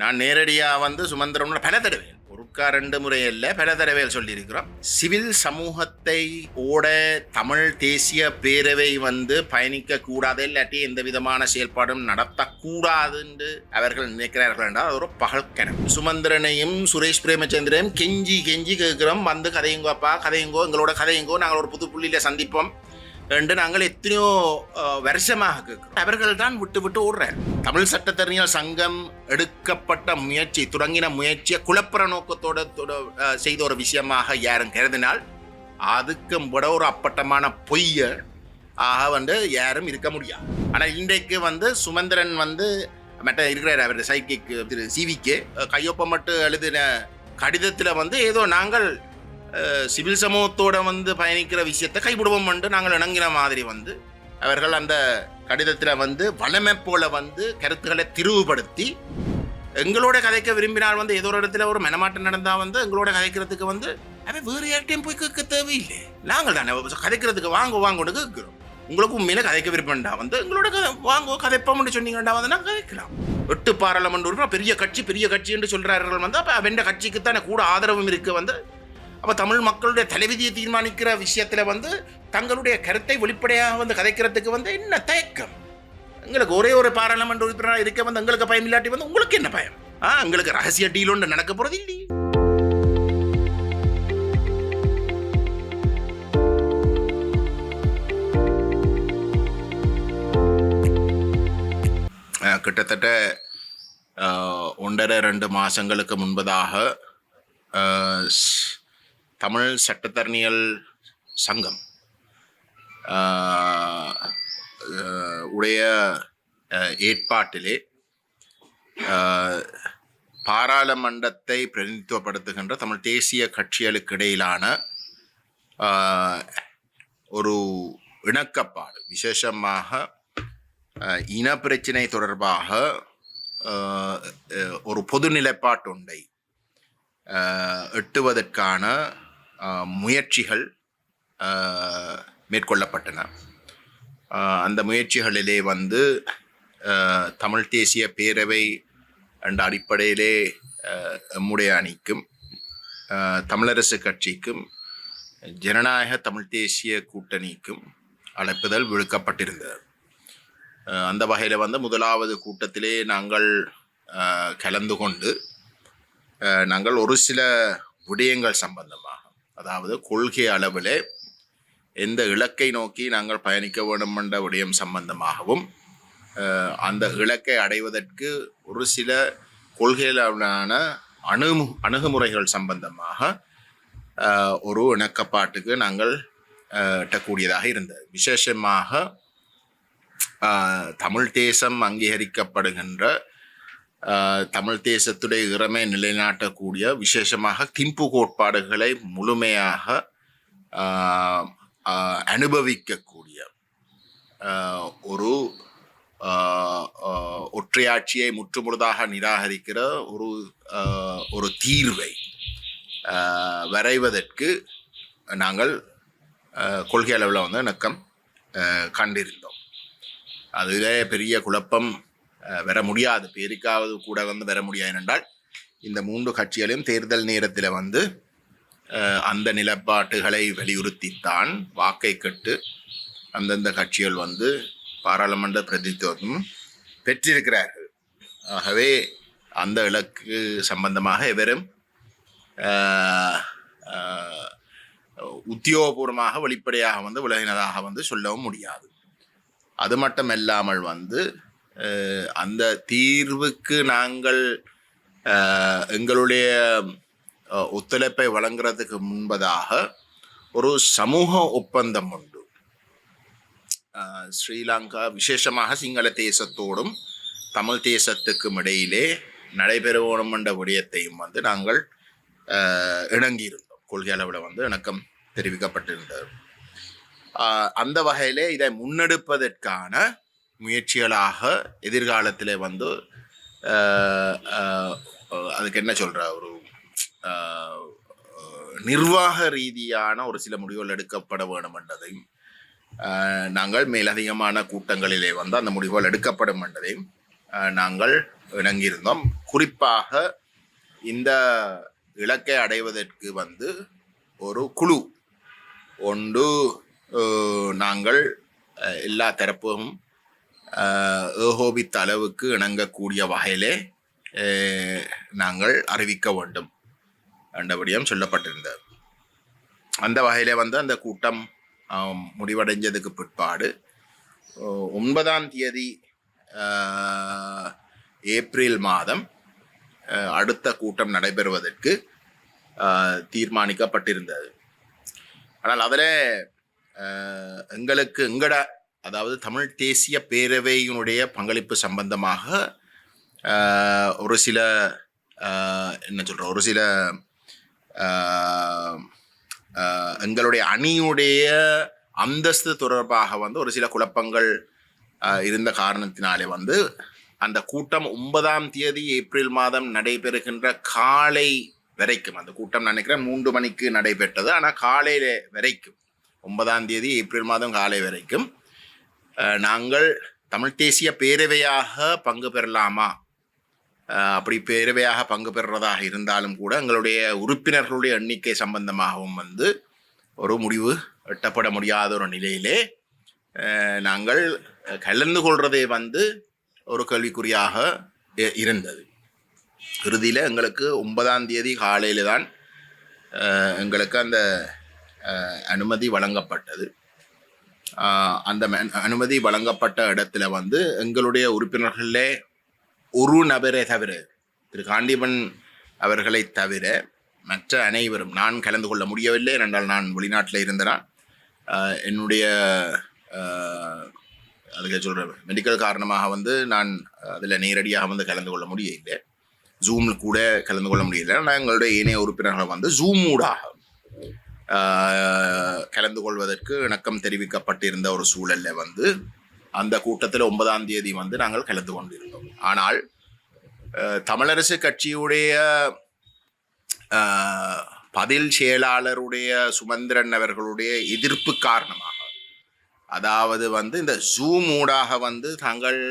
நான் நேரடியாக சுமந்திரம்ல பல தடவை ஒருக்கா 2 முறை இல்லை பல தடவை சொல்லியிருக்கிறோம். சிவில் சமூகத்தை ஓட தமிழ் தேசிய பேரவை பயணிக்க கூடாது, இல்லாட்டி எந்த விதமான செயல்பாடும் நடத்தக்கூடாது என்று அவர்கள் நினைக்கிறார்கள் என்றால் அது ஒரு பகல் கனவு. சுமந்திரனையும் சுரேஷ் பிரேமச்சந்திரனையும் கெஞ்சி கெஞ்சி கேட்கிறோம், கதையுங்கோப்பா, கதையுங்கோ, எங்களோட கதையுங்கோ, நாங்கள் ஒரு புது புள்ளியில சந்திப்போம் என்று நாங்கள் எத்தனையோ வருஷமாக கேட்கிறோம். அவர்கள் தான் விட்டு விட்டு ஓடுறார். தமிழ் சட்டத்தறிஞர் சங்கம் எடுக்கப்பட்ட முயற்சி, தொடங்கின முயற்சியை குழப்பற நோக்கத்தோட செய்த ஒரு விஷயமாக யாரும் கருதினால் அதுக்கு விட ஒரு அப்பட்டமான பொய்ய யாரும் இருக்க முடியாது. ஆனால் இன்றைக்கு சுமந்திரன் மற்ற இருக்கிறார், அவர் சைக்கிக்கு திரு சிவிக்கு கையொப்பமிட்டு எழுதின கடிதத்தில் ஏதோ நாங்கள் சிவில் சமூகத்தோட பயணிக்கிற விஷயத்தை கைவிடுவோம் என்று நாங்கள் இணங்கின மாதிரி அவர்கள் அந்த கடிதத்தில் வளமை போல கருத்துக்களை திரிவுபடுத்தி எங்களோட கதைக்க விரும்பினால் ஏதோ ஒரு இடத்துல ஒரு மனமாட்டம் நடந்தால் எங்களோட கதைக்கிறதுக்கு அவன் வேறு யார்ட்டையும் போய் கேட்க தேவையில்லை. நாங்கள் தானே கதைக்கிறதுக்கு வாங்கன்னு கேட்கிறோம். உங்களுக்கு உண்மையில கதைக்க விருப்பம்டா எங்களோட வாங்கோ கதைப்போம்னு சொன்னீங்கடா நாங்கள் கதைக்கலாம். 8 பாராளுமன்ற உறுப்பினர் பெரிய கட்சி என்று சொல்றார்கள். அப்போ அவன் கட்சிக்கு தானே கூட ஆதரவும் இருக்கு. அப்போ தமிழ் மக்களுடைய தலைவிதியை தீர்மானிக்கிற விஷயத்தில் தங்களுடைய கருத்தை வெளிப்படையாக கதைக்கிறதுக்கு என்ன தயக்கம்? எங்களுக்கு ஒரே ஒரு பாராளுமன்ற உறுப்பினராக இருக்க எங்களுக்கு பயம் இல்லாட்டி உங்களுக்கு என்ன பயம்? எங்களுக்கு ரகசிய டீல் ஒன்று நடக்க போறது இல்லை. கிட்டத்தட்ட 1.5-2 மாதங்களுக்கு முன்பதாக தமிழ் சட்டத்தரணிகள் சங்கம் உடைய ஏற்பாட்டிலே பாராளுமன்றத்தை பிரதிநிதித்துவப்படுத்துகின்ற தமிழ் தேசிய கட்சிகளுக்கு இடையிலான ஒரு இணக்கப்பாடு, விசேஷமாக இனப்பிரச்சினை தொடர்பாக ஒரு பொது நிலைப்பாட்டு ஒன்றை எட்டுவதற்கான முயற்சிகள் மேற்கொள்ளப்பட்டன. அந்த முயற்சிகளிலே தமிழ் தேசிய பேரவை என்ற அடிப்படையிலே நம்முடைய அணிக்கும் தமிழரசு கட்சிக்கும் ஜனநாயக தமிழ் தேசிய கூட்டணிக்கும் அழைப்புதல் விடுக்கப்பட்டிருந்தது. அந்த வகையில் முதலாவது கூட்டத்திலே நாங்கள் கலந்து கொண்டு நாங்கள் ஒரு சில விடயங்கள் சம்பந்தமாக, அதாவது கொள்கை அளவில் எந்த இலக்கை நோக்கி நாங்கள் பயணிக்க வேண்டும் என்ற விடயம் சம்பந்தமாகவும் அந்த இலக்கை அடைவதற்கு ஒரு சில கொள்கையிலான அணுகுமுறைகள் சம்பந்தமாக ஒரு இணக்கப்பாட்டுக்கு நாங்கள் எட்டக்கூடியதாக இருந்தது. விசேஷமாக தமிழ் தேசம் அங்கீகரிக்கப்படுகின்ற தமிழ் தேசத்துடைய இறமை நிலைநாட்டக்கூடிய, விசேஷமாக திம்பு கோட்பாடுகளை முழுமையாக அனுபவிக்கக்கூடிய ஒரு ஒற்றையாட்சியை முற்றுமுழுதாக நிராகரிக்கிற ஒரு தீர்வை வரைவதற்கு நாங்கள் கொள்கை அளவில் இணக்கம் கண்டிருந்தோம். அதிலே பெரிய குழப்பம் வர முடியாது, பேருக்காவது கூட வர முடியாது. என்றால் இந்த 3 கட்சிகளையும் தேர்தல் நேரத்தில் அந்த நிலப்பாட்டுகளை வலியுறுத்தித்தான் வாக்கை கட்டு அந்தந்த கட்சிகள் பாராளுமன்ற பிரதிநிதித்துவம் பெற்றிருக்கிறார்கள். ஆகவே அந்த இலக்கு சம்பந்தமாக எவரும் உத்தியோகபூர்வமாக வெளிப்படையாக விலகினதாக சொல்லவும் முடியாது. அது மட்டுமல்லாமல் அந்த தீர்வுக்கு நாங்கள் எங்களுடைய ஒத்துழைப்பை வழங்குறதுக்கு முன்பதாக ஒரு சமூக ஒப்பந்தம் உண்டு. ஸ்ரீலங்கா, விசேஷமாக சிங்கள தேசத்தோடும் தமிழ் தேசத்துக்கும் இடையிலே நடைபெற வேணும் என்ற விடயத்தையும் நாங்கள் இணங்கியிருந்தோம். கொள்கை அளவில் இணக்கம் தெரிவிக்கப்பட்டிருந்தது. அந்த வகையிலே இதை முன்னெடுப்பதற்கான முயற்சிகளாக எதிர்காலத்தில் அதுக்கு என்ன சொல்ற ஒரு நிர்வாக ரீதியான ஒரு சில முடிவுகள் எடுக்கப்பட வேண்டும் என்றதையும் நாங்கள் மேலதிகமான கூட்டங்களிலே அந்த முடிவுகள் எடுக்கப்படும் என்றதையும் நாங்கள் இணங்கியிருந்தோம். குறிப்பாக இந்த இலக்கை அடைவதற்கு வந்து ஒரு குழு ஒன்று நாங்கள் எல்லா தரப்பும் ஏகோபித்த அளவுக்கு இணங்கக்கூடிய வகையிலே நாங்கள் அறிவிக்க வேண்டும் என்றபடியும் சொல்லப்பட்டிருந்தது. அந்த வகையில் வந்து அந்த கூட்டம் முடிவடைஞ்சதுக்கு பிற்பாடு 9ஆம் தேதி ஏப்ரல் மாதம் அடுத்த கூட்டம் நடைபெறுவதற்கு தீர்மானிக்கப்பட்டிருந்தது. ஆனால் அதில் எங்கட அதாவது தமிழ் தேசிய பேரவையினுடைய பங்களிப்பு சம்பந்தமாக ஒரு சில எங்களுடைய அணியுடைய அந்தஸ்து தொடர்பாக வந்து ஒரு சில குழப்பங்கள் இருந்த காரணத்தினாலே வந்து அந்த கூட்டம் 9ஆம் தேதி ஏப்ரல் மாதம் நடைபெறுகின்ற காலை வரைக்கும், அந்த கூட்டம் நினைக்கிறேன் 3 மணிக்கு நடைபெற்றது, ஆனால் காலையில வரைக்கும் 9ஆம் தேதி ஏப்ரல் மாதம் காலை வரைக்கும் நாங்கள் தமிழ் தேசிய பேரவையாக பங்கு பெறலாமா, அப்படி பேரவையாக பங்கு பெறுறதாக இருந்தாலும் கூட எங்களுடைய உறுப்பினர்களுடைய எண்ணிக்கை சம்பந்தமாகவும் வந்து ஒரு முடிவு எட்டப்பட முடியாத ஒரு நிலையிலே நாங்கள் கலந்து கொள்றதே வந்து ஒரு கேள்விக்குறியாக இருந்தது. இறுதியில் எங்களுக்கு 9ஆம் தேதி காலையில் தான் எங்களுக்கு அந்த அனுமதி வழங்கப்பட்டது. அந்த அனுமதி வழங்கப்பட்ட இடத்துல வந்து எங்களுடைய உறுப்பினர்களே ஒரு நபரை தவிர, திரு காண்டீபன் அவர்களை தவிர மற்ற அனைவரும், நான் கலந்து கொள்ள முடியவில்லை என்றால் நான் வெளிநாட்டில் இருந்தேன். என்னுடைய அதுக்கு சொல்கிற மெடிக்கல் காரணமாக வந்து நான் அதில் நேரடியாக வந்து கலந்து கொள்ள முடியலை, ஜூமில் கூட கலந்து கொள்ள முடியலை. ஆனால் எங்களுடைய ஏனைய உறுப்பினர்கள் வந்து ஜூம் ஊடாக கலந்து கொள்வதற்கு இணக்கம் தெரிவிக்கப்பட்டிருந்த ஒரு சூழலில் வந்து அந்த கூட்டத்தில் 9ஆம் தேதி வந்து நாங்கள் கலந்து கொண்டிருந்தோம். ஆனால் தமிழரசு கட்சியுடைய பதில் செயலாளருடைய சுமந்திரன் அவர்களுடைய எதிர்ப்பு காரணமாக, அதாவது வந்து இந்த ஜூம் ஊடாக வந்து தாங்கள்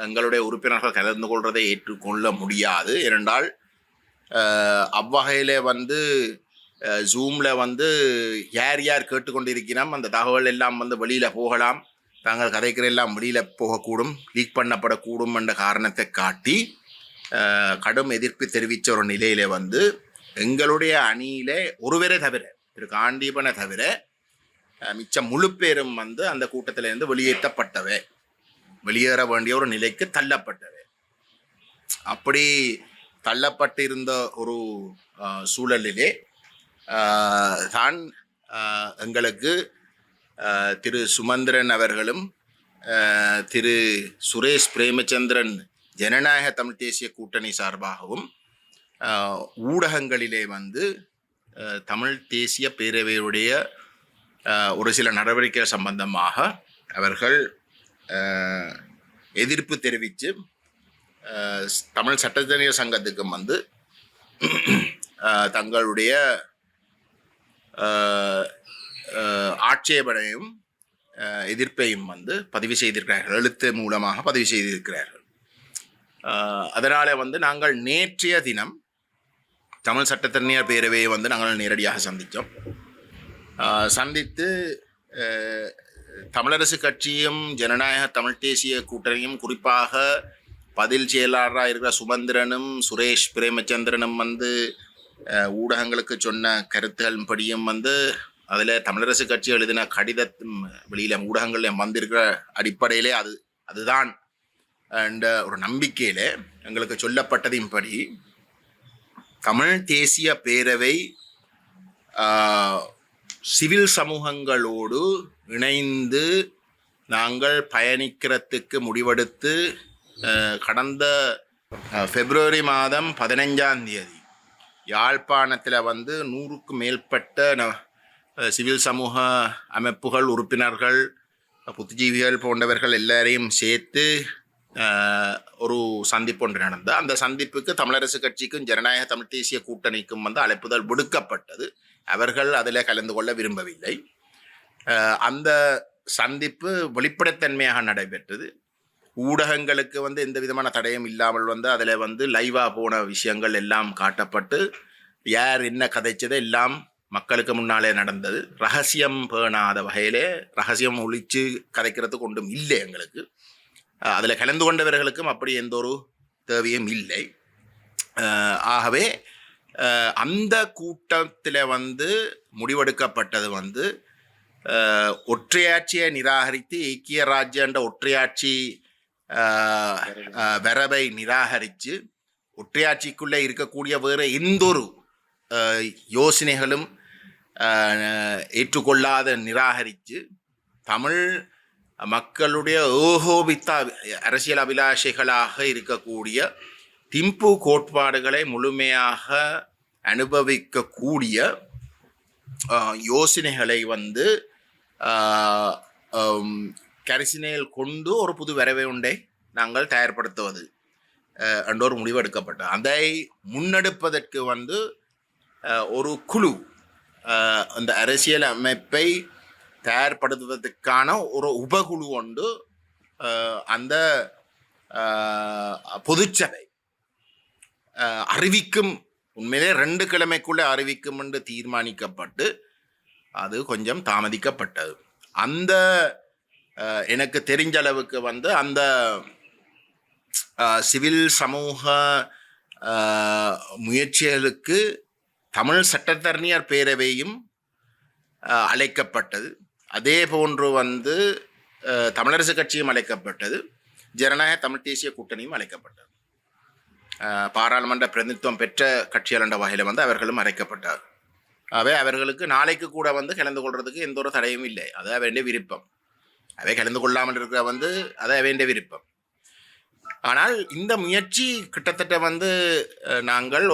எங்களுடைய உறுப்பினர்கள் கலந்து கொள்வதை ஏற்றுக்கொள்ள முடியாது, ஏனென்றால் அவ்வகையில் வந்து ஜூமில் வந்து யார் யார் கேட்டுக்கொண்டிருக்கிறோம் அந்த தகவல் எல்லாம் வந்து வெளியில் போகலாம், தாங்கள் கதைக்கிற எல்லாம் வெளியில் போகக்கூடும், லீக் பண்ணப்படக்கூடும் என்ற காரணத்தை காட்டி கடும் எதிர்ப்பு தெரிவித்த ஒரு நிலையில வந்து எங்களுடைய அணியில ஒருவரை தவிர, திரு காண்டீபனை தவிர மிச்சம் முழு பேரும் வந்து அந்த கூட்டத்திலிருந்து வெளியேற்றப்பட்டவை, வெளியேற வேண்டிய ஒரு நிலைக்கு தள்ளப்பட்டவை. அப்படி தள்ளப்பட்டிருந்த ஒரு சூழலிலே தான் எங்களுக்கு திரு சுமந்திரன் அவர்களும் திரு சுரேஷ் பிரேமச்சந்திரன் ஜனநாயக தமிழ் தேசிய கூட்டணி சார்பாகவும் ஊடகங்களிலே வந்து தமிழ் தேசிய பேரவையுடைய ஒரு சில நடவடிக்கைகள் சம்பந்தமாக அவர்கள் எதிர்ப்பு தெரிவித்து தமிழ் சட்டத்தரணியர் சங்கத்துக்கும் வந்து தங்களுடைய ஆட்சேபனையும் எதிர்ப்பையும் வந்து பதிவு செய்திருக்கிறார்கள், எழுத்து மூலமாக பதிவு செய்திருக்கிறார்கள். அதனால் வந்து நாங்கள் நேற்றைய தினம் தமிழ் சட்டத்தரணியர் பேரவையை வந்து நாங்கள் நேரடியாக சந்தித்து தமிழரசு கட்சியும் ஜனநாயக தமிழ் தேசிய கூட்டணியும், குறிப்பாக பதில் செயலாளராக இருக்கிற சுமந்திரனும் சுரேஷ் பிரேமச்சந்திரனும் வந்து ஊடகங்களுக்கு சொன்ன கருத்துகளின் படியும் வந்து அதில் தமிழரசு கட்சி எழுதின கடிதத்தும் வெளியில் ஊடகங்களில் வந்திருக்கிற அடிப்படையிலே அதுதான் என்ற ஒரு நம்பிக்கையில் எங்களுக்கு சொல்லப்பட்டதின் படி தமிழ் தேசிய பேரவை சிவில் சமூகங்களோடு இணைந்து நாங்கள் பயணிக்கிறதுக்கு முடிவெடுத்து கடந்த பிப்ரவரி மாதம் 15ஆம் தேதி யாழ்ப்பாணத்தில் வந்து 100க்கு மேற்பட்ட சிவில் சமூக அமைப்புகள் உறுப்பினர்கள், புத்திஜீவிகள் போன்றவர்கள் எல்லாரையும் சேர்த்து ஒரு சந்திப்பு ஒன்று நடந்தது. அந்த சந்திப்புக்கு தமிழரசு கட்சிக்கும் ஜனநாயக தமிழ் தேசிய கூட்டணிக்கும் வந்து அழைப்புதல் விடுக்கப்பட்டது. அவர்கள் அதில் கலந்து கொள்ள விரும்பவில்லை. அந்த சந்திப்பு வெளிப்படைத்தன்மையாக நடைபெற்றது. ஊடகங்களுக்கு வந்து எந்த விதமான தடயம் இல்லாமல் வந்து அதில் வந்து லைவாக போன விஷயங்கள் எல்லாம் காட்டப்பட்டு யார் என்ன கதைச்சதை எல்லாம் மக்களுக்கு முன்னாலே நடந்தது. ரகசியம் பேணாத வகையிலே ரகசியம் ஒழிச்சு கதைக்கிறதுக்கு ஒன்றும் இல்லை எங்களுக்கு. அதில் கலந்து கொண்டவர்களுக்கும் அப்படி எந்த ஒரு தேவையும் இல்லை. ஆகவே அந்த கூட்டத்தில் வந்து முடிவெடுக்கப்பட்டது வந்து ஒற்றையாட்சியை நிராகரித்து ஐக்கிய ராஜ்யன்ற ஒற்றையாட்சி வரவை நிராகரித்து ஒற்றையாட்சிக்குள்ளே இருக்கக்கூடிய வேறு எந்தொரு யோசனைகளும் ஏற்றுக்கொள்ளாத நிராகரித்து தமிழ் மக்களுடைய ஏகோபித்த அரசியல் அபிலாஷைகளாக இருக்கக்கூடிய திம்பு கோட்பாடுகளை முழுமையாக அனுபவிக்கக்கூடிய யோசனைகளை வந்து கரிசனையில் கொண்டு ஒரு புது வரவை உண்டை நாங்கள் தயார்படுத்துவது என்ற ஒரு முடிவு எடுக்கப்பட்டது. அதை முன்னெடுப்பதற்கு வந்து ஒரு குழு அந்த அரசியல் அமைப்பை தயார்படுத்துவதற்கான ஒரு உபகுழு ஒன்று அந்த பொதுச்சபை அறிவிக்கும், உண்மையிலே 2 கிழமைக்குள்ளே அறிவிக்கும் என்று தீர்மானிக்கப்பட்டு அது கொஞ்சம் தாமதிக்கப்பட்டது. அந்த எனக்கு தெரிஞ்ச அளவுக்கு வந்து அந்த சிவில் சமூக முயற்சிகளுக்கு தமிழ் சட்டத்தரணியர் பேரவையும் அழைக்கப்பட்டது. அதே போன்று வந்து தமிழரசு கட்சியும் அழைக்கப்பட்டது. ஜனநாயக தமிழ் தேசிய கூட்டணியும் அழைக்கப்பட்டது. பாராளுமன்ற பிரதிநிதித்துவம் பெற்ற கட்சிகள் என்ற வகையில் வந்து அவர்களும் அழைக்கப்பட்டார். அவை அவர்களுக்கு நாளைக்கு கூட வந்து கலந்து கொள்றதுக்கு எந்த ஒரு தடையும் இல்லை. அது வேண்டிய விருப்பம். அவை கலந்து கொள்ளாமல் இருக்கிற வந்து அதை வேண்டிய விருப்பம். ஆனால் இந்த முயற்சி கிட்டத்தட்ட வந்து நாங்கள்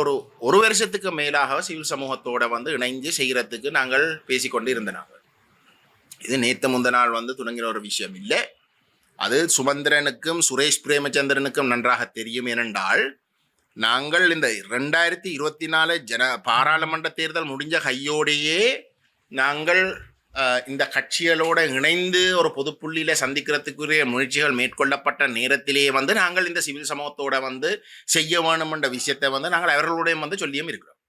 ஒரு வருஷத்துக்கு மேலாக சிவில் சமூகத்தோடு வந்து இணைஞ்சு செய்கிறதுக்கு நாங்கள் பேசிக்கொண்டு இருந்தனாங்க. இது நேற்று முந்த நாள் வந்து தொடங்கின ஒரு விஷயம் இல்லை. அது சுமந்திரனுக்கும் சுரேஷ் பிரேமச்சந்திரனுக்கும் நன்றாக தெரியும். ஏனென்றால் நாங்கள் இந்த 2024 பாராளுமன்ற தேர்தல் முடிஞ்ச கையோடையே நாங்கள் இந்த கட்சிகளோடு இணைந்து ஒரு பொதுப்புள்ளியில் சந்திக்கிறதுக்குரிய முயற்சிகள் மேற்கொள்ளப்பட்ட நேரத்திலேயே வந்து நாங்கள் இந்த சிவில் சமூகத்தோடு வந்து செய்ய வேணும் என்ற விஷயத்தை வந்து நாங்கள் அவர்களுடைய வந்து சொல்லியும் இருக்கிறோம்.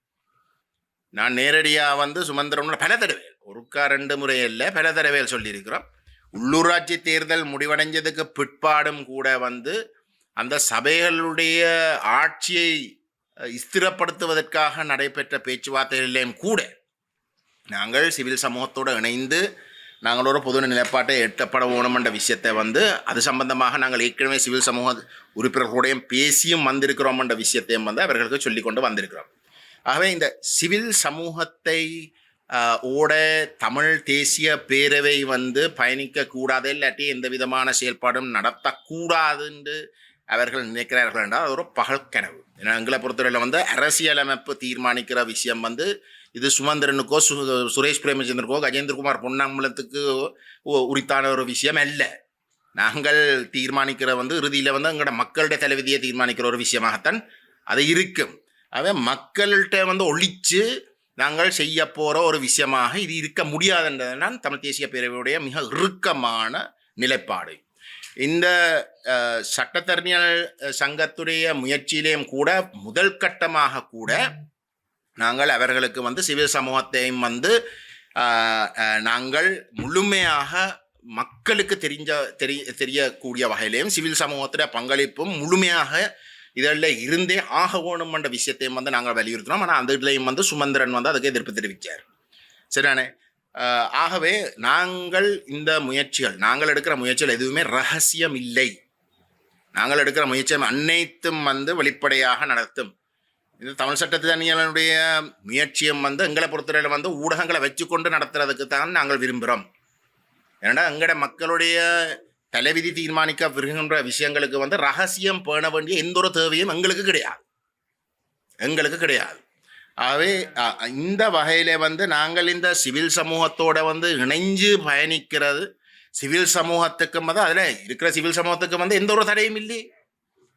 நான் நேரடியாக வந்து சுமந்திரனோட பல தடவைகள், ஒருக்கா 2 முறை இல்லை, பல தடவைகள் சொல்லியிருக்கிறோம். உள்ளூராட்சி தேர்தல் முடிவடைஞ்சதுக்கு பிற்பாடும் கூட வந்து அந்த சபைகளுடைய ஆட்சியை ஸ்திரப்படுத்துவதற்காக நடைபெற்ற பேச்சுவார்த்தைகளிலேயும் கூட நாங்கள் சிவில் சமூகத்தோடு இணைந்து நாங்கள் ஒரு பொது நிலைப்பாட்டை எட்டப்பட வேணும் என்ற விஷயத்தை வந்து அது சம்பந்தமாக நாங்கள் ஏற்கனவே சிவில் சமூக உறுப்பினர்களுடையும் பேசியும் வந்திருக்கிறோம் என்ற விஷயத்தையும் வந்து அவர்களுக்கு சொல்லிக்கொண்டு வந்திருக்கிறோம். ஆகவே இந்த சிவில் சமூகத்தை ஓட தமிழ் தேசிய பேரவை வந்து பயணிக்கக்கூடாது, இல்லாட்டி எந்த விதமான செயல்பாடும் நடத்தக்கூடாதுன்னு அவர்கள் நினைக்கிறார்கள் என்றால் அது ஒரு பகல் கனவு. ஏன்னா எங்களை பொறுத்தவரையில் வந்து அரசியலமைப்பு தீர்மானிக்கிற விஷயம் வந்து இது சுமந்திரனுக்கோ சுரேஷ் பிரேமச்சந்திரனுக்கோ கஜேந்திரகுமார் பொன்னம்பலத்துக்கு உரித்தான ஒரு விஷயம் அல்ல. நாங்கள் தீர்மானிக்கிற வந்து இறுதியில் வந்து எங்களோட மக்களுடைய தலைவிதியை தீர்மானிக்கிற ஒரு விஷயமாகத்தான் அது இருக்கும். அவை மக்கள்கிட்ட வந்து ஒழித்து நாங்கள் செய்ய போகிற ஒரு விஷயமாக இது இருக்க முடியாதுன்றதுதான் தமிழ் தேசிய பேரவையுடைய மிக இறுக்கமான நிலைப்பாடு. இந்த சட்டத்தரணியர் சங்கத்துடைய முயற்சியிலேயும் கூட முதல் கட்டமாக கூட நாங்கள் அவர்களுக்கு வந்து சிவில் சமூகத்தையும் வந்து நாங்கள் முழுமையாக மக்களுக்கு தெரியக்கூடிய வகையிலையும் சிவில் சமூகத்துடைய பங்களிப்பும் முழுமையாக இதில் இருந்தே ஆக வேணும் என்ற விஷயத்தையும் வந்து நாங்கள் வலியுறுத்தினோம். ஆனால் அந்த இதுலையும் வந்து சுமந்திரன் வந்து அதுக்கு எதிர்ப்பு தெரிவித்தார். சரிதானே? ஆகவே நாங்கள் இந்த முயற்சிகள், நாங்கள் எடுக்கிற முயற்சிகள் எதுவுமே ரகசியம் இல்லை. நாங்கள் எடுக்கிற முயற்சிகள் அனைத்தும் வந்து வெளிப்படையாக நடத்தும். இந்த தமிழ் சட்டத்தரணிகளுடைய முயற்சியும் வந்து எங்களை பொறுத்தவரையில் வந்து ஊடகங்களை வச்சுக்கொண்டு நடத்துறதுக்கு தான் நாங்கள் விரும்புகிறோம். ஏன்னா எங்களோட மக்களுடைய தலைவிதி தீர்மானிக்க விரும்புகின்ற விஷயங்களுக்கு வந்து ரகசியம் பேண வேண்டிய எந்த ஒரு தேவையும் எங்களுக்கு கிடையாது. ஆகவே இந்த வகையில் வந்து நாங்கள் இந்த சிவில் சமூகத்தோடு வந்து இணைஞ்சு பயணிக்கிறது, சிவில் சமூகத்துக்கும் வந்து அதில் இருக்கிற சிவில் சமூகத்துக்கு வந்து எந்த ஒரு தடையும் இல்லை.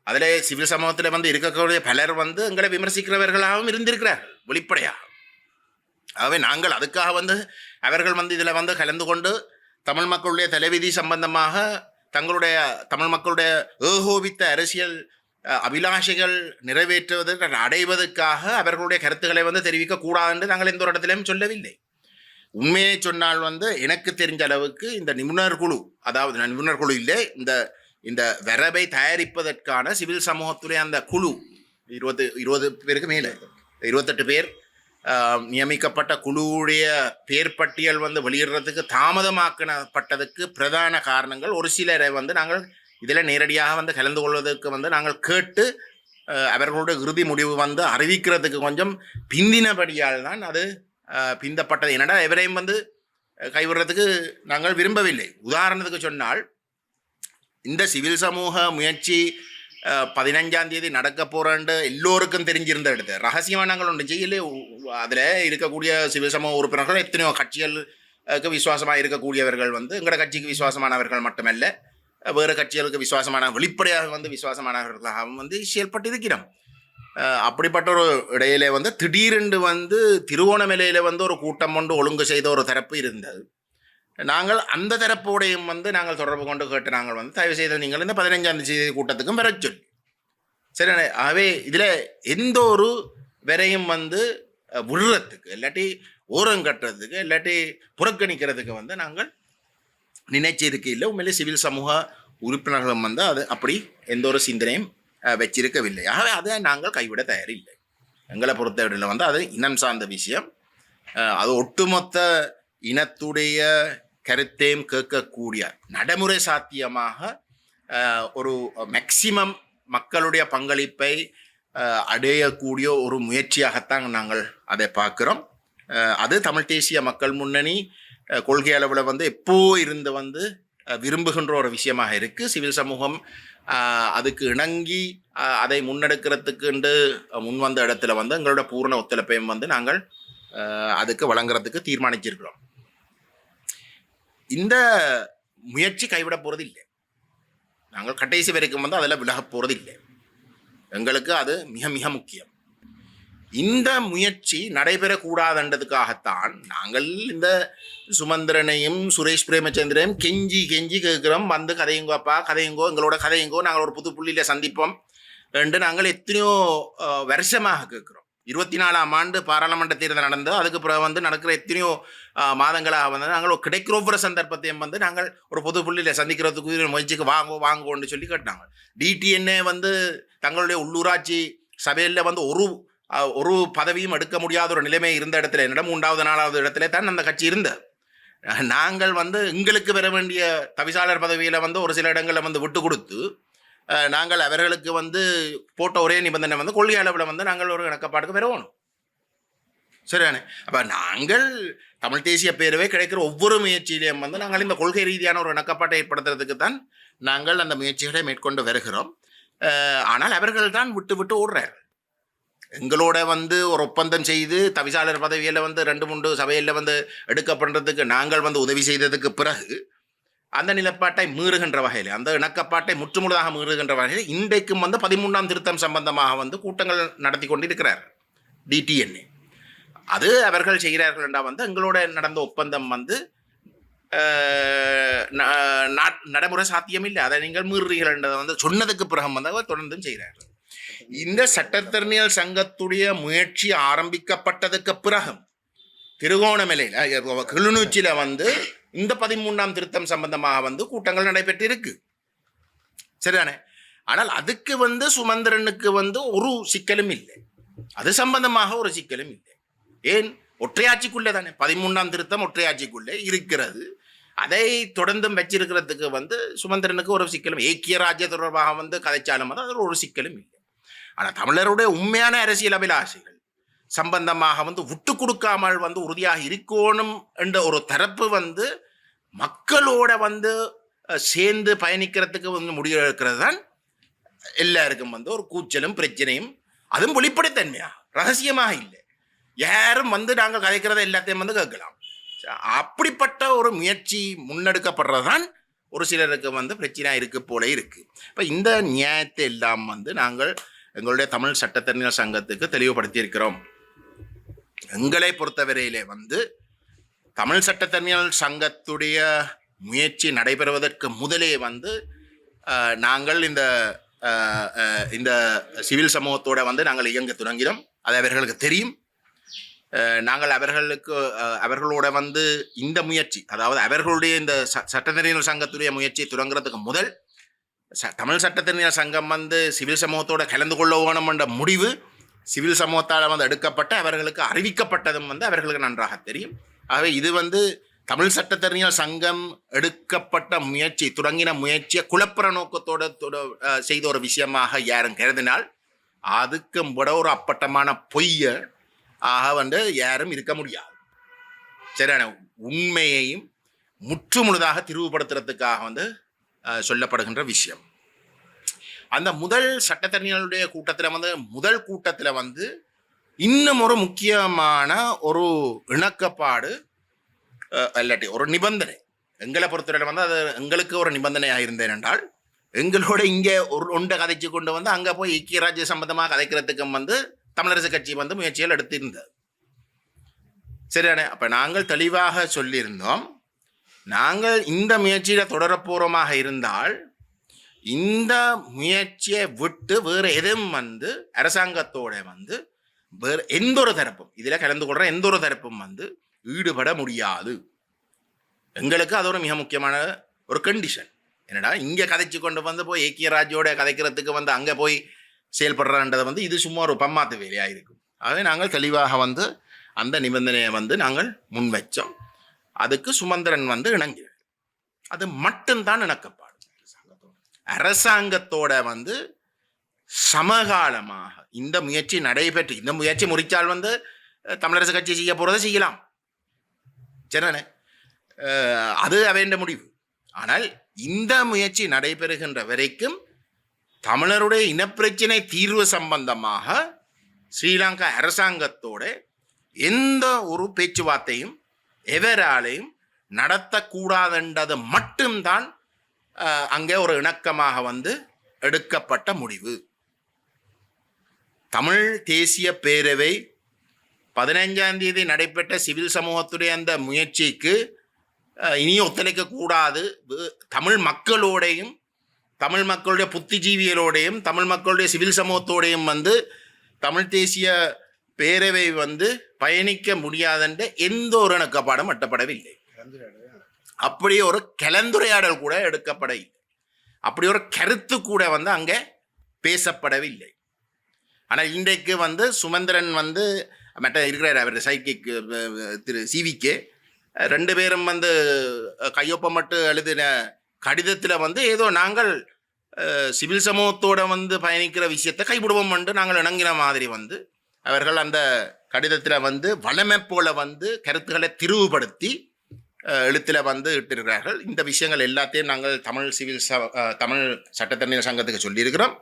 அதில் சிவில் சமூகத்தில் வந்து இருக்கக்கூடிய பலர் வந்து எங்களை விமர்சிக்கிறவர்களாகவும் இருந்திருக்கிறார் வெளிப்படையாக. ஆகவே நாங்கள் அதுக்காக வந்து அவர்கள் வந்து இதில் வந்து கலந்து கொண்டு தமிழ் மக்களுடைய தலைவிதி சம்பந்தமாக தங்களுடைய தமிழ் மக்களுடைய ஏகோபித்த அரசியல் அபிலாஷைகள் நிறைவேற்றுவதற்கு அடைவதற்காக அவர்களுடைய கருத்துக்களை வந்து தெரிவிக்கக்கூடாது என்று நாங்கள் எந்த ஒரு இடத்திலையும் சொல்லவில்லை. உண்மையை சொன்னால் வந்து எனக்கு தெரிஞ்ச அளவுக்கு இந்த நிபுணர் குழு, அதாவது நிபுணர் குழு இல்லை, இந்த இந்த வரவை தயாரிப்பதற்கான சிவில் சமூகத்துடைய அந்த குழு 20 பேருக்கு மேலே 28 பேர் நியமிக்கப்பட்ட குழுவுடைய பேர் பட்டியல் வந்து வெளியிடுறதுக்கு தாமதமாக்கப்பட்டதுக்கு பிரதான காரணங்கள் ஒரு சிலரை வந்து நாங்கள் இதில் நேரடியாக வந்து கலந்து கொள்வதற்கு வந்து நாங்கள் கேட்டு அவர்களுடைய இறுதி முடிவு வந்து அறிவிக்கிறதுக்கு கொஞ்சம் பிந்தினபடியால் தான் அது பிந்தப்பட்டது. என்னடா எவரையும் வந்து கைவிடுறதுக்கு நாங்கள் விரும்பவில்லை. உதாரணத்துக்கு சொன்னால், இந்த சிவில் சமூக முயற்சி 15ஆம் தேதி நடக்க போறான்னு எல்லோருக்கும் தெரிஞ்சிருந்த இடத்து ரகசியமாக நாங்கள் ஒன்று செய்யலே. அதில் இருக்கக்கூடிய சிவில் சமூக உறுப்பினர்கள் எத்தனையோ கட்சிகளுக்கு விசுவாசமாக இருக்கக்கூடியவர்கள் வந்து எங்களோட கட்சிக்கு விசுவாசமானவர்கள் மட்டுமல்ல, வேறு கட்சிகளுக்கு விசுவாசமான வெளிப்படையாக வந்து விசுவாசமானவர்களாகவும் வந்து செயல்பட்டிருக்கிறோம். அப்படிப்பட்ட ஒரு இடையில வந்து திடீரென்று வந்து திருவோணமலையில் வந்து ஒரு கூட்டம் கொண்டு ஒழுங்கு செய்த ஒரு தரப்பு இருந்தது. நாங்கள் அந்த தரப்போடையும் வந்து நாங்கள் தொடர்பு கொண்டு கேட்டு நாங்கள் வந்து தயவு செய்து நீங்கள் இந்த 15ஆம் தேதி கூட்டத்துக்கும் வர சொல்லி. சரி, ஆகவே இதில் எந்த ஒரு வரையும் வந்து விடுறதுக்கு இல்லாட்டி ஓரம் கட்டுறதுக்கு இல்லாட்டி புறக்கணிக்கிறதுக்கு வந்து நாங்கள் நினைச்சிருக்க இல்லை. உண்மையிலே சிவில் சமூக உறுப்பினர்களும் வந்து அது அப்படி எந்த ஒரு சிந்தனையும் வச்சிருக்கவில்லை. ஆகவே அதை நாங்கள் கைவிட தயாரில்லை. எங்களை பொறுத்தவரையில் வந்து அது இனம் சார்ந்த விஷயம். அது ஒட்டுமொத்த இனத்துடைய கருத்தையும் கேட்கக்கூடிய நடைமுறை சாத்தியமாக ஒரு மேக்சிமம் மக்களுடைய பங்களிப்பை அடையக்கூடிய ஒரு முயற்சியாகத்தான் நாங்கள் அதை பார்க்குறோம். அது தமிழ் தேசிய மக்கள் முன்னணி கொள்கை அளவில் வந்து எப்போ இருந்து வந்து விரும்புகின்ற ஒரு விஷயமாக இருக்குது. சிவில் சமூகம் அதுக்கு இணங்கி அதை முன்னெடுக்கிறதுக்குண்டு முன் வந்த இடத்துல வந்து எங்களோட பூர்ண ஒத்துழைப்பையும் வந்து நாங்கள் அதுக்கு வழங்குறதுக்கு தீர்மானிச்சிருக்கிறோம். இந்த முயற்சி கைவிட போகிறது இல்லை. நாங்கள் கடைசி வரைக்கும் வந்து அதில் விலக போகிறது இல்லை. எங்களுக்கு அது மிக மிக முக்கியம். இந்த முயற்சி நடைபெறக்கூடாதுன்றதுக்காகத்தான் நாங்கள் இந்த சுமந்திரனையும் சுரேஷ் பிரேமச்சந்திரனையும் கெஞ்சி கேட்குறோம், வந்து கதையுங்கோப்பா, கதையுங்கோ, எங்களோட கதையுங்கோ, நாங்கள் ஒரு புது புள்ளியில் சந்திப்போம் என்று நாங்கள் எத்தனையோ வருஷமாக கேட்குறோம். 24ஆம் ஆண்டு பாராளுமன்ற தேர்தல் நடந்து அதுக்கு பிறகு வந்து நடக்கிற எத்தனையோ மாதங்களாக வந்து நாங்கள் ஒரு கிடைக்கிற ஒவ்வொரு சந்தர்ப்பத்தையும் வந்து நாங்கள் ஒரு பொது புள்ளியில் சந்திக்கிறதுக்கு முயற்சிக்கு வாங்குவோன்னு சொல்லி கேட்டாங்க. டிடிஎன்ஏ வந்து தங்களுடைய உள்ளூராட்சி சபையில் வந்து ஒரு பதவியும் எடுக்க முடியாத ஒரு நிலைமை இருந்த இடத்துல, என்னிடம் 3வது 4வது இடத்துல தான் அந்த கட்சி இருந்தது. நாங்கள் வந்து எங்களுக்கு வர வேண்டிய தவிசாளர் பதவியில் வந்து ஒரு சில இடங்களில் வந்து விட்டு கொடுத்து நாங்கள் அவர்களுக்கு வந்து போட்ட ஒரே நிபந்தனை வந்து கொள்கை அளவில் வந்து நாங்கள் ஒரு இணக்கப்பாட்டுக்கு பெறணும். சரிதானே? அப்போ நாங்கள் தமிழ் தேசிய பேரவை கிடைக்கிற ஒவ்வொரு முயற்சியிலையும் வந்து நாங்கள் இந்த கொள்கை ரீதியான ஒரு இணக்கப்பாட்டை ஏற்படுத்துறதுக்கு தான் நாங்கள் அந்த முயற்சிகளை மேற்கொண்டு வருகிறோம். ஆனால் அவர்கள் தான் விட்டு ஓடுறார்கள். எங்களோட வந்து ஒரு ஒப்பந்தம் செய்து தவிசாளர் பதவியில் வந்து 2-3 சபையில் வந்து எடுக்கப்படுறதுக்கு நாங்கள் வந்து உதவி செய்ததுக்கு பிறகு அந்த நிலப்பாட்டை மீறுகின்ற வகையில், அந்த இணக்கப்பாட்டை முற்றுமுழுதாக மீறுகின்ற வகையில் இன்றைக்கும் வந்து 13ஆம் திருத்தம் சம்பந்தமாக வந்து கூட்டங்கள் நடத்தி கொண்டிருக்கிறார் டிடிஎன்ஏ. அது அவர்கள் செய்கிறார்கள் என்றால் வந்து எங்களோட நடந்த ஒப்பந்தம் வந்து நடைமுறை சாத்தியம் இல்லை. அதை நீங்கள் மீறுறீர்கள் என்றதை வந்து சொன்னதுக்கு பிறகு வந்து அவர் தொடர்ந்தும் செய்கிறார்கள். இந்த சட்டத்தரணியல் சங்கத்துடைய முயற்சி ஆரம்பிக்கப்பட்டதுக்கு பிறகு திருகோணமலையில் கிளிநொச்சியில் வந்து இந்த 13ஆம் திருத்தம் சம்பந்தமாக வந்து கூட்டங்கள் நடைபெற்று இருக்கு. சரிதானே? ஆனால் அதுக்கு வந்து சுமந்திரனுக்கு வந்து ஒரு சிக்கலும் இல்லை, அது சம்பந்தமாக ஒரு சிக்கலும் இல்லை. ஏன்? ஒற்றையாட்சிக்குள்ளே தானே 13ஆம் திருத்தம் ஒற்றையாட்சிக்குள்ளே இருக்கிறது. அதை தொடர்ந்தும் வச்சிருக்கிறதுக்கு வந்து சுமந்திரனுக்கு ஒரு சிக்கலும், ஏக்கிய ராஜ்ய தொடர்பாக வந்து கதைச்சாலும் அது ஒரு சிக்கலும் இல்லை. ஆனால் தமிழருடைய உண்மையான அரசியல் அபிலாஷைகள் சம்பந்தமாக வந்து விட்டு கொடுக்காமல் வந்து உறுதியாக இருக்கணும் என்ற ஒரு தரப்பு வந்து மக்களோட வந்து சேர்ந்து பயணிக்கிறதுக்கு வந்து முடிவெடுக்கிறது தான் எல்லாருக்கும் வந்து ஒரு கூச்சலும் பிரச்சனையும். அதுவும் வெளிப்படைத்தன்மையாக ரகசியமாக இல்லை. யாரும் வந்து நாங்கள் கதைக்கிறத எல்லாத்தையும் வந்து கேட்கலாம். அப்படிப்பட்ட ஒரு முயற்சி முன்னெடுக்கப்படுறதான் ஒரு சிலருக்கு வந்து பிரச்சனையாக இருக்கு போல இருக்கு. இப்போ இந்த நியாயத்தை எல்லாம் வந்து நாங்கள் எங்களுடைய தமிழ் சட்டத்தரணியர் சங்கத்துக்கு தெளிவுபடுத்தி இருக்கிறோம். எங்களை பொறுத்தவரையிலே வந்து தமிழ் சட்டத்தரணியர் சங்கத்துடைய முயற்சி நடைபெறுவதற்கு முதலே வந்து நாங்கள் இந்த சிவில் சமூகத்தோடு வந்து நாங்கள் இயங்க தொடங்கினோம். அது அவர்களுக்கு தெரியும். நாங்கள் அவர்களோட வந்து இந்த முயற்சி, அதாவது அவர்களுடைய இந்த சட்டத்தரணிகள் சங்கத்துடைய முயற்சியை தொடங்குறதுக்கு முதல் தமிழ் சட்டத்தரணிகள் சங்கம் வந்து சிவில் சமூகத்தோட கலந்து கொள்ள வேணும் என்ற முடிவு சிவில் சமூகத்தால் வந்து எடுக்கப்பட்ட அவர்களுக்கு அறிவிக்கப்பட்டதும் வந்து அவர்களுக்கு நன்றாக தெரியும். ஆகவே இது வந்து தமிழ் சட்டத்தரணிகள் சங்கம் எடுக்கப்பட்ட முயற்சி, தொடங்கின முயற்சியை குழப்பற நோக்கத்தோட செய்த ஒரு விஷயமாக யாரும் கருதினால் அதுக்கு விட ஒரு அப்பட்டமான பொய்ய ஆக வந்து யாரும் இருக்க முடியாது. சரியான உண்மையையும் முற்று முழுதாக திரிவுபடுத்துறதுக்காக வந்து சொல்லப்படுகின்ற விஷயம். அந்த முதல் சட்டத்தரணிகளுடைய முதல் கூட்டத்தில் வந்து இன்னும் ஒரு முக்கியமான ஒரு இணக்கப்பாடு இல்லாட்டி ஒரு நிபந்தனை எங்களை பொறுத்தவரை வந்து அது எங்களுக்கு ஒரு நிபந்தனையாக இருந்தேன் என்றால், எங்களோட இங்கே ஒன்றை கதைச்சு கொண்டு வந்து அங்கே போய் ஐக்கிய ராஜ்ய சம்பந்தமாக கதைக்கிறதுக்கும் வந்து தமிழரசு கட்சி வந்து முயற்சிகள் எடுத்திருந்தது. சரியானே. அப்போ நாங்கள் தெளிவாக சொல்லியிருந்தோம், நாங்கள் இந்த முயற்சியில் தொடரப்போறமாக இருந்தால் இந்த முயற்சியை விட்டு வேறு எதுவும் வந்து அரசாங்கத்தோட வந்து வேறு எந்த ஒரு தரப்பும் இதில் கலந்து கொள்கிற எந்த ஒரு தரப்பும் வந்து ஈடுபட முடியாது. எங்களுக்கு அது ஒரு மிக முக்கியமான ஒரு கண்டிஷன். என்னடா இங்கே கதைச்சு கொண்டு வந்து போய் ஐக்கிய ராஜ்யோட கதைக்கிறதுக்கு வந்து அங்கே போய் செயல்படுறான்றதை வந்து இது சும்மா ஒரு பம்மாத்து வேலையாக இருக்கும். ஆகவே நாங்கள் தெளிவாக வந்து அந்த நிபந்தனையை வந்து நாங்கள் முன் வச்சோம். அதுக்கு சுமந்திரன் வந்து இணங்கினார். அது மட்டும்தான் இணக்கப்பாடு. அரசாங்கத்தோட வந்து சமகாலமாக இந்த முயற்சி நடைபெற்று இந்த முயற்சி முறிச்சால் வந்து தமிழரசு கட்சி செய்ய போகிறத செய்யலாம். சரிண்ணே, அது அவைண்ட முடிவு. ஆனால் இந்த முயற்சி நடைபெறுகின்ற வரைக்கும் தமிழருடைய இனப்பிரச்சினை தீர்வு சம்பந்தமாக ஸ்ரீலங்கா அரசாங்கத்தோட எந்த ஒரு பேச்சுவார்த்தையும் எவராலையும் நடத்தக்கூடாதுன்றது மட்டும்தான் அங்கே ஒரு இணக்கமாக வந்து எடுக்கப்பட்ட முடிவு. தமிழ் தேசிய பேரவை 15ஆம் தேதி நடைபெற்ற சிவில் சமூகத்துடைய அந்த முயற்சிக்கு இனி ஒத்துழைக்க கூடாது. தமிழ் மக்களோடையும் தமிழ் மக்களுடைய புத்திஜீவிகளோடையும் தமிழ் மக்களுடைய சிவில் சமூகத்தோடையும் வந்து தமிழ் தேசிய பேரவை வந்து பயணிக்க முடியாதென்ற எந்த ஒரு இணக்கப்பாடும் எட்டப்படவில்லை. அப்படி ஒரு கலந்துரையாடல் கூட எடுக்கப்படவில்லை. அப்படி ஒரு கருத்து கூட வந்து அங்கே பேசப்படவில்லை. ஆனால் இன்றைக்கு வந்து சுமந்திரன் வந்து மற்ற இருக்கிறார் அவர் சைக்கிக் திரு சிவிக்கு 2 பேரும் வந்து கையொப்பமிட்டு எழுதின கடிதத்தில் வந்து ஏதோ நாங்கள் சிவில் சமூகத்தோடு வந்து பயணிக்கிற விஷயத்தை கைவிடுவோம் என்று நாங்கள் இணங்கின மாதிரி வந்து அவர்கள் அந்த கடிதத்தில் வந்து வளமை போல வந்து கருத்துக்களை திரிவுபடுத்தி எழுத்தில் வந்து இட்டிருக்கிறார்கள். இந்த விஷயங்கள் எல்லாத்தையும் நாங்கள் தமிழ் சட்டத்தரணிகள் சங்கத்துக்கு சொல்லியிருக்கிறோம்.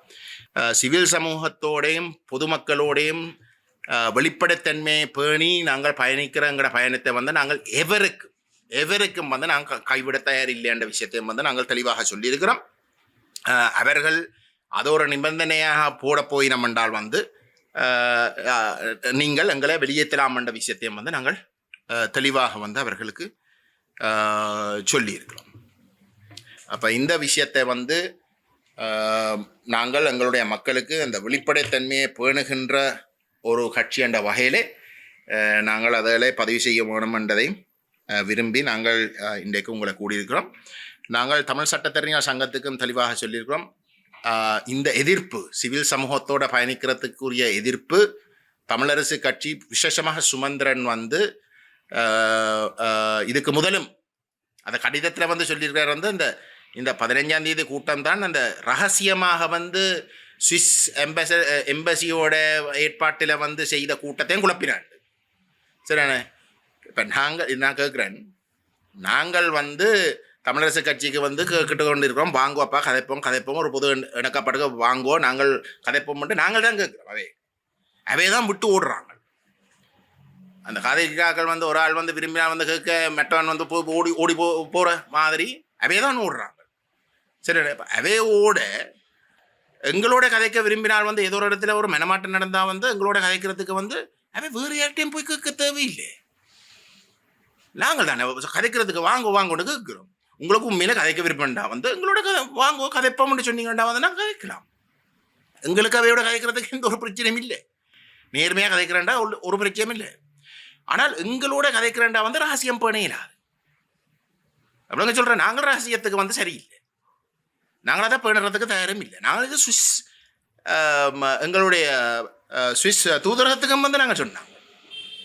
சிவில் சமூகத்தோடையும் பொதுமக்களோடையும் வெளிப்படைத்தன்மையை பேணி நாங்கள் பயணிக்கிறங்கிற பயணத்தை வந்து நாங்கள் எவருக்கும் வந்து நாங்கள் கைவிட தயார் இல்லைன்ற விஷயத்தையும் வந்து நாங்கள் தெளிவாக சொல்லியிருக்கிறோம். அவர்கள் அது ஒரு நிபந்தனையாக போட போயினம் என்றால் வந்து நீங்கள் எங்களை வெளியேற்றலாம் என்ற விஷயத்தையும் வந்து நாங்கள் தெளிவாக வந்து அவர்களுக்கு சொல்லியிருக்கிறோம். அப்போ இந்த விஷயத்தை வந்து நாங்கள் எங்களுடைய மக்களுக்கு அந்த வெளிப்படைத்தன்மையை பேணுகின்ற ஒரு கட்சி என்ற வகையிலே நாங்கள் அதில் பதிவு செய்ய வேணும் என்றதையும் விரும்பி நாங்கள் இன்றைக்கு உங்களை கூடியிருக்கிறோம். நாங்கள் தமிழ் சட்டத்தரணிகள் சங்கத்துக்கும் தெளிவாக சொல்லியிருக்கிறோம். இந்த எதிர்ப்பு சிவில் சமூகத்தோட பயணிக்கிறதுக்குரிய எதிர்ப்பு தமிழரசு கட்சி விசேஷமாக சுமந்திரன் வந்து இதுக்கு முதலும் அந்த கடிதத்தில் வந்து சொல்லியிருக்கார் வந்து இந்த 15ஆம் தேதி கூட்டம் தான் அந்த ரகசியமாக வந்து சுவிஸ் எம்பசியோட ஏற்பாட்டில் வந்து செய்த கூட்டத்தையும் குழப்பினார். சரிண்ணே. இப்போ நான் கேட்குறேன், நாங்கள் வந்து தமிழரசு கட்சிக்கு வந்து கேட்டு கொண்டு இருக்கிறோம், வாங்குவோப்பா கதைப்போம் ஒரு பொது இணக்கப்படுக்க வாங்குவோம் நாங்கள் கதைப்போம் மட்டும் நாங்கள் தான் கேட்குறோம். அவே தான் விட்டு ஓடுறாங்க. அந்த கதைக்காக்கள் வந்து ஒரு ஆள் வந்து விரும்பினா வந்து கேட்க மெட்டவன் வந்து ஓடி போகிற மாதிரி அவே தான் ஓடுறாங்க. சரி, அவே ஓட எங்களோட கதைக்க விரும்பினால் வந்து ஏதோ ஒரு இடத்துல ஒரு மெனமாட்டம் நடந்தால் வந்து எங்களோட கதைக்கிறதுக்கு வந்து அவே வேறு யார்ட்டையும் போய் கேட்க தேவையில்லை. நாங்கள் தானே கதைக்கிறதுக்கு வாங்கோன்னு கேட்குறோம். உங்களுக்கு உண்மையில கதைக்க விருப்பம்டா வந்து எங்களோட வாங்கோ கதைப்போம்னு சொன்னீங்கடா வந்து நாங்கள் கதைக்கலாம். எங்களுக்கு அவையோட கதைக்கிறதுக்கு எந்த ஒரு பிரச்சனையும் இல்லை. நேர்மையாக கதைக்கிறேன்டா ஒரு பிரச்சனையும் இல்லை. ஆனால் எங்களோட கதைக்கிறேன்டா வந்து ரகசியம் பேணையிலாது. அப்படிங்க சொல்கிறேன். நாங்கள் ரகசியத்துக்கு வந்து சரியில்லை. நாங்கள் அதை பேணுறதுக்கு தயாரும் இல்லை. நாங்கள் இது எங்களுடைய சுவிஸ் தூதரகத்துக்கும் வந்து நாங்கள் சொன்னாங்க,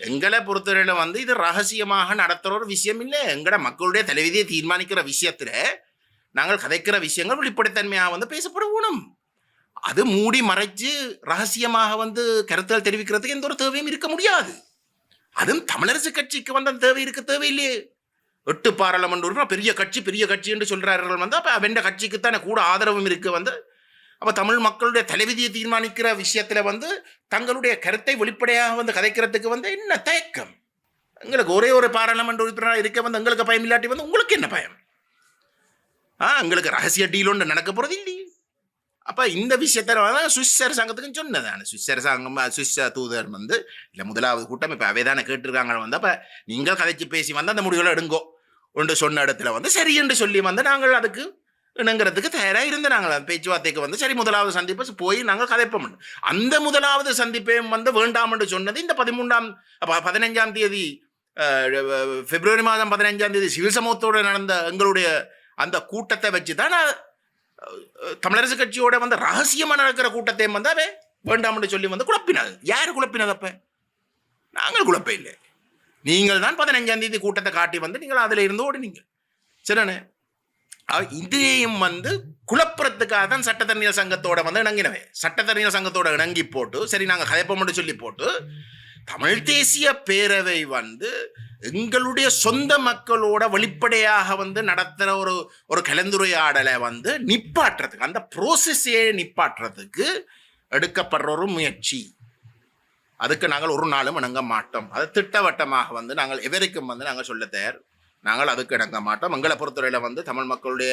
எங்களை பொறுத்தவரையில் வந்து இது ரகசியமாக நடத்துகிற ஒரு விஷயம் இல்லை. எங்களோட மக்களுடைய தலைவிதியை தீர்மானிக்கிற விஷயத்தில் நாங்கள் கதைக்கிற விஷயங்கள் வெளிப்படைத்தன்மையாக வந்து பேசப்படணும். அது மூடி மறைச்சு ரகசியமாக வந்து கருத்துகள் தெரிவிக்கிறதுக்கு எந்த ஒரு தேவையும் இருக்க முடியாது. அதுவும் தமிழரசு கட்சிக்கு வந்து அந்த தேவை இருக்க தேவையில்லையே. 8 பாராளுமன்ற உறுப்பினர் பெரிய கட்சி என்று சொல்கிறார்கள் வந்து, அப்போ வெண்ட கட்சிக்குத்தானே கூட ஆதரவும் இருக்கு வந்து. அப்போ தமிழ் மக்களுடைய தலைவிதியை தீர்மானிக்கிற விஷயத்தில் வந்து தங்களுடைய கருத்தை வெளிப்படையாக வந்து கதைக்கிறதுக்கு வந்து என்ன தயக்கம்? எங்களுக்கு ஒரே ஒரு பாராளுமன்ற உறுப்பினராக இருக்க வந்து எங்களுக்கு பயம் இல்லாட்டி வந்து உங்களுக்கு என்ன பயம்? எங்களுக்கு ரகசிய டீல் ஒன்று நடக்க போகிறது இல்லையே. அப்போ இந்த விஷயத்தை சுவிஸ் அரசாங்கத்துக்குன்னு சொன்னதான சுவிஸ் அரசாங்கம் சுவிஸ் தூதர் வந்து இல்லை முதலாவது கூட்டம் இப்போ அவை தானே கேட்டிருக்காங்க வந்து. அப்போ நீங்கள் கதைச்சு பேசி வந்து அந்த முடிவுகளை எடுங்கோ ஒன்று சொன்ன இடத்துல வந்து சரி என்று சொல்லி வந்து நாங்கள் அதுக்கு இணங்கிறதுக்கு தயாராக இருந்து நாங்கள் பேச்சுவார்த்தைக்கு வந்து சரி முதலாவது சந்திப்பை போய் நாங்கள் கதைப்போம். அந்த முதலாவது சந்திப்பையும் வந்து வேண்டாம் என்று சொன்னது இந்த 15ஆம் தேதி பிப்ரவரி மாதம் 15ஆம் தேதி சிவில் சமூகத்தோடு நடந்த எங்களுடைய அந்த கூட்டத்தை வச்சு தான் தமிழரசு கட்சியோட வந்து ரகசியமாக நடக்கிற கூட்டத்தையும் வந்து அவே வேண்டாம் என்று சொல்லி வந்து குழப்பினது. யார் குழப்பினது? அப்போ நாங்கள் குழப்ப இல்லை. நீங்கள் தான் 15ஆம் தேதி கூட்டத்தை காட்டி வந்து நீங்கள் அதில் இருந்து ஓடினீங்க. சரிண்ணே. இதையும் வந்து குழப்பறதுக்காக தான் சட்டத்தரணியர் சங்கத்தோட வந்து இணங்கினவே. சட்டத்தரணியர் சங்கத்தோட இணங்கி போட்டு சரி நாங்கள் கதைப்போம்னு சொல்லி போட்டு தமிழ் தேசிய பேரவை வந்து எங்களுடைய சொந்த மக்களோட வெளிப்படையாக வந்து நடத்துகிற ஒரு கலந்துரையாடலை வந்து நிப்பாட்டுறதுக்கு, அந்த ப்ரோசஸையே நிப்பாட்டுறதுக்கு எடுக்கப்படுற ஒரு முயற்சி. அதுக்கு நாங்கள் ஒரு நாளும் இணங்க மாட்டோம். அது திட்டவட்டமாக வந்து நாங்கள் எவருக்கும் வந்து நாங்கள் சொல்ல தயார். நாங்கள் அதுக்கு இணங்க மாட்டோம். எங்களை பொறுத்தவரையில் வந்து தமிழ் மக்களுடைய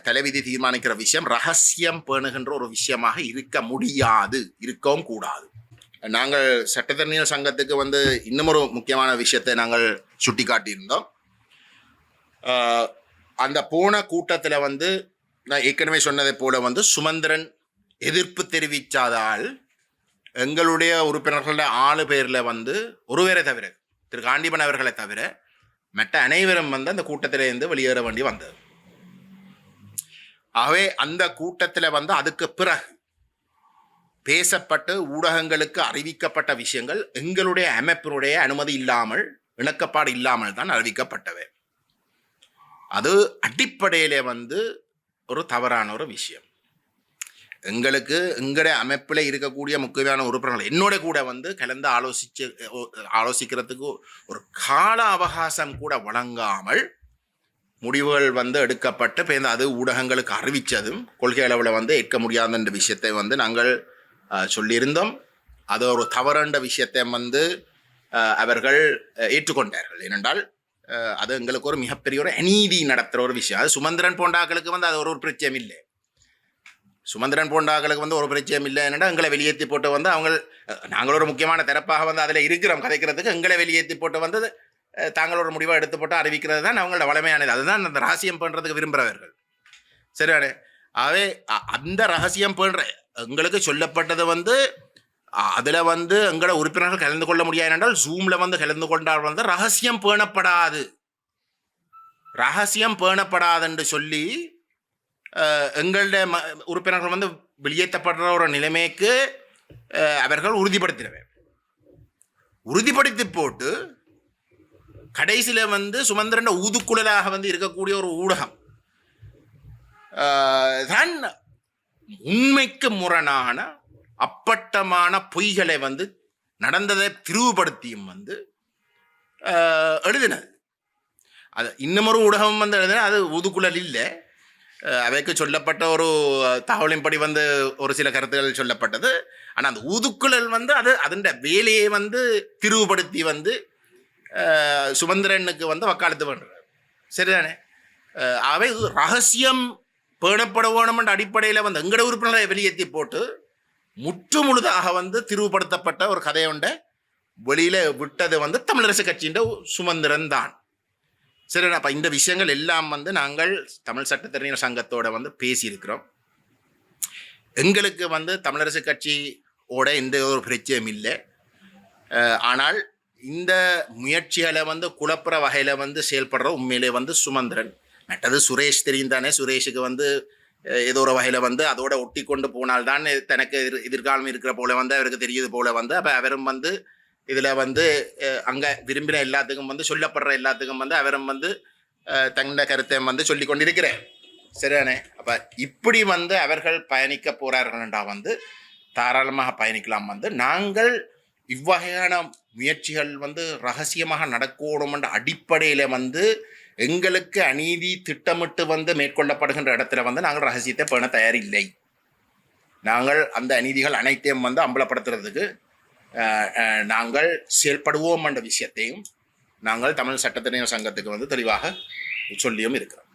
தலைவிதி தீர்மானிக்கிற விஷயம் ரகசியம் பேணுகின்ற ஒரு விஷயமாக இருக்க முடியாது, இருக்கவும் கூடாது. நாங்கள் சட்டத்தரணியர் சங்கத்துக்கு வந்து இன்னும் ஒரு முக்கியமான விஷயத்தை நாங்கள் சுட்டி காட்டியிருந்தோம். அந்த போன கூட்டத்தில் வந்து நான் ஏற்கனவே சொன்னதை போல வந்து சுமந்திரன் எதிர்ப்பு தெரிவித்தாதால் எங்களுடைய உறுப்பினர்கள 6 பேரில் வந்து ஒருவரை தவிர திரு காண்டிபன் அவர்களை தவிர மற்ற அனைவரும் வந்து அந்த கூட்டத்திலிருந்து வெளியேற வேண்டி வந்தது. ஆகவே அந்த கூட்டத்தில் வந்து அதுக்கு பிறகு பேசப்பட்டு ஊடகங்களுக்கு அறிவிக்கப்பட்ட விஷயங்கள் எங்களுடைய அமைப்பினுடைய அனுமதி இல்லாமல் இணக்கப்பாடு இல்லாமல் தான் அறிவிக்கப்பட்டவை. அது அடிப்படையிலே வந்து ஒரு தவறான ஒரு விஷயம். எங்களுக்கு எங்களுடைய அமைப்பில் இருக்கக்கூடிய முக்கியமான உறுப்பினர்கள் என்னோட கூட வந்து கலந்து ஆலோசிக்கிறதுக்கு ஒரு கால அவகாசம் கூட வழங்காமல் முடிவுகள் வந்து எடுக்கப்பட்டு இப்போ அது ஊடகங்களுக்கு அறிவித்ததும் கொள்கை அளவில் வந்து ஏற்க முடியாதுன்ற விஷயத்தை வந்து நாங்கள் சொல்லியிருந்தோம். அது ஒரு தவறுன்ற விஷயத்தை வந்து அவர்கள் ஏற்றுக்கொண்டார்கள். ஏனென்றால் அது எங்களுக்கு ஒரு மிகப்பெரிய ஒரு அநீதி நடத்துகிற ஒரு விஷயம். அது சுமந்திரன் போண்டாக்களுக்கு வந்து அது ஒரு பிரச்சனை இல்லை. சுமந்திரன் போண்டாக்களுக்கு வந்து ஒரு பிரச்சனை இல்லை. என்னென்னா எங்களை வெளியேற்றி போட்டு வந்து நாங்கள் ஒரு முக்கியமான தரப்பாக வந்து அதில் இருக்கிறோம் கதைக்கிறதுக்கு. எங்களை வெளியேற்றி போட்டு வந்து தாங்கள் ஒரு முடிவாக எடுத்து போட்டு அறிவிக்கிறது தான் அவங்களோட வளமையானது. அதுதான் அந்த ரகசியம் பண்ணுறதுக்கு விரும்புகிறவர்கள். சரியானே. ஆகவே அந்த ரகசியம் பண்ணுற எங்களுக்கு சொல்லப்பட்டது வந்து அதில் வந்து எங்களோட உறுப்பினர்கள் கலந்து கொள்ள முடியாது என்றால் ஜூமில் வந்து கலந்து கொண்டால் வந்து ரகசியம் பேணப்படாது. ரகசியம் பேணப்படாதுன்னு சொல்லி எங்களுடைய உறுப்பினர்கள் வந்து வெளியேற்றப்படுற ஒரு நிலைமைக்கு அவர்கள் உறுதிப்படுத்தி போட்டு கடைசியில் வந்து சுமந்திரன் ஊதுக்குழலாக வந்து இருக்கக்கூடிய ஒரு ஊடகம் தான் உண்மைக்கு முரணான அப்பட்டமான பொய்களை வந்து நடந்ததை திருவுபடுத்தியும் வந்து எழுதினது. அது இன்னமொரு ஊடகம் வந்து எழுதின அது ஊதுக்குழல் இல்லை. அவைக்கு சொல்லப்பட்ட ஒரு தகவலின்படி வந்து ஒரு சில கருத்துக்கள் சொல்லப்பட்டது. ஆனால் அந்த ஊதுக்குழல் வந்து அதன் வேலையை வந்து திருவுபடுத்தி வந்து சுமந்திரனுக்கு வந்து வக்காலத்து பண்ணுறார். சரிதானே. அவை ரகசியம் பேணப்பட வேணும் என்ற அடிப்படையில் வந்து எங்கட உறுப்பினரை வெளியேற்றி போட்டு முற்று முழுதாக வந்து திருவுபடுத்தப்பட்ட ஒரு கதையை வெளியில் விட்டது வந்து தமிழரசு கட்சியின் சுமந்திரன் தான். சரி, அப்போ இந்த விஷயங்கள் எல்லாம் வந்து நாங்கள் தமிழ் சட்டத்தரணியர் சங்கத்தோட வந்து பேசியிருக்கிறோம். எங்களுக்கு வந்து தமிழரசு கட்சியோட எந்த ஒரு பிரச்சனையும் இல்லை. ஆனால் இந்த முயற்சிகளை வந்து குழப்புற வகையில் வந்து செயல்படுற உண்மையிலே வந்து சுமந்திரன். மற்றது சுரேஷ் தெரியும் தானே. சுரேஷுக்கு வந்து ஏதோ ஒரு வகையில் வந்து அதோட ஒட்டி கொண்டு போனால்தான் தனக்கு எதிர்காலம் இருக்கிற போல வந்து அவருக்கு தெரியுது போல வந்து அப்போ அவரும் வந்து இதில் வந்து அங்கே விரும்பின எல்லாத்துக்கும் வந்து சொல்லப்படுற எல்லாத்துக்கும் வந்து அவரும் வந்து தங்க கருத்தை வந்து சொல்லி கொண்டிருக்கிறேன். சரிதானே. அப்போ இப்படி வந்து அவர்கள் பயணிக்க போகிறார்கள்டா வந்து தாராளமாக பயணிக்கலாம். வந்து நாங்கள் இவ்வகையான முயற்சிகள் வந்து ரகசியமாக நடக்கணுமென்ற அடிப்படையில் வந்து எங்களுக்கு அநீதி திட்டமிட்டு வந்து மேற்கொள்ளப்படுகின்ற இடத்துல வந்து நாங்கள் ரகசியத்தை பேண தயாரில்லை. நாங்கள் அந்த அநீதிகள் அனைத்தையும் வந்து அம்பலப்படுத்துறதுக்கு நாங்கள் செயல்படுவோம் என்ற விஷயத்தையும் நாங்கள் தமிழ் சட்டத்தரணியர் சங்கத்துக்கு வந்து தெளிவாக சொல்லியும் இருக்கிறோம்.